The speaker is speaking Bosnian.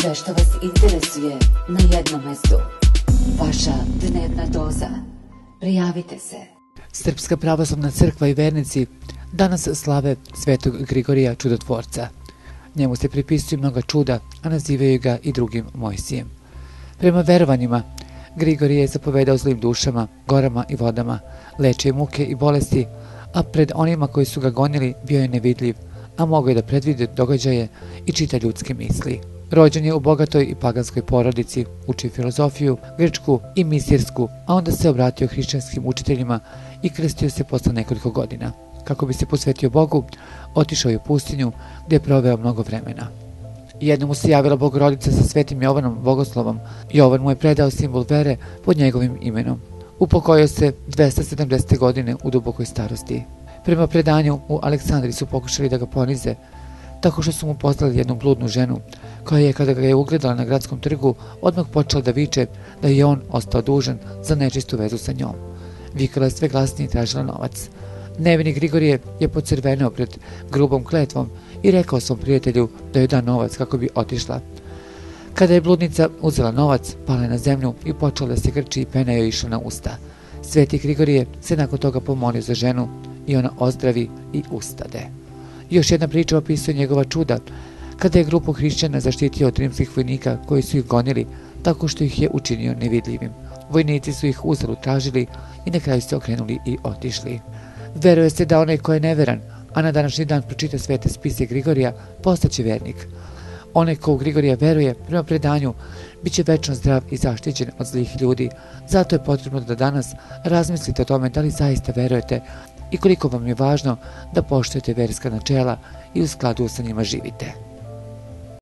Sve što vas interesuje na jednom mestu. Vaša dnevna doza. Prijavite se. Srpska pravoslavna crkva i vernici danas slave Svetog Grigorija Čudotvorca. Njemu se pripisuju mnoga čuda, a nazivaju ga i drugim Mojsijem. Prema verovanjima, Grigorije je zapovedao zlim dušama, gorama i vodama, lečio muke i bolesti, a pred onima koji su ga gonili bio je nevidljiv, a mogao je da predvidi događaje i čita ljudske misli. Rođen je u bogatoj i paganskoj porodici, učio filozofiju, grčku i misirsku, a onda se obratio hrišćanskim učiteljima i krstio se posle nekoliko godina. Kako bi se posvetio Bogu, otišao je u pustinju gdje je proveo mnogo vremena. Jednom mu se javila Bogorodica sa svetim Jovanom Bogoslovom. Jovan mu je predao simbol vere pod njegovim imenom. Upokojio se 270. godine u dubokoj starosti. Prema predanju, u Aleksandriji su pokušali da ga ponize, tako što su mu poslali jednu bludnu ženu, koja je, kada ga je ugledala na gradskom trgu, odmah počela da viče da je on ostao dužan za nečistu vezu sa njom. Vikala je sve glasnije i tražila novac. Nevini Grigorije je pocrveneo pred grubom kletvom i rekao svom prijatelju da joj da novac kako bi otišla. Kada je bludnica uzela novac, pala je na zemlju i počela da se grči i pena joj išla na usta. Sveti Grigorije se nakon toga pomolio za ženu i ona ozdravi i ustade. Još jedna priča opisuje njegova čuda, kada je grupu hrišćana zaštitio od rimskih vojnika koji su ih gonili tako što ih je učinio nevidljivim. Vojnici su ih uzalud tražili i na kraju se okrenuli i otišli. Veruje se da onaj ko je neveran, a na današnji dan pročita svete spise Grigorija, postaće vernik. Onaj ko u Grigorija veruje, prema predanju, bit će večno zdrav i zaštićen od zlih ljudi. Zato je potrebno da danas razmislite o tome da li zaista verujete i koliko vam je važno da poštujete verska načela i u skladu sa njima živite.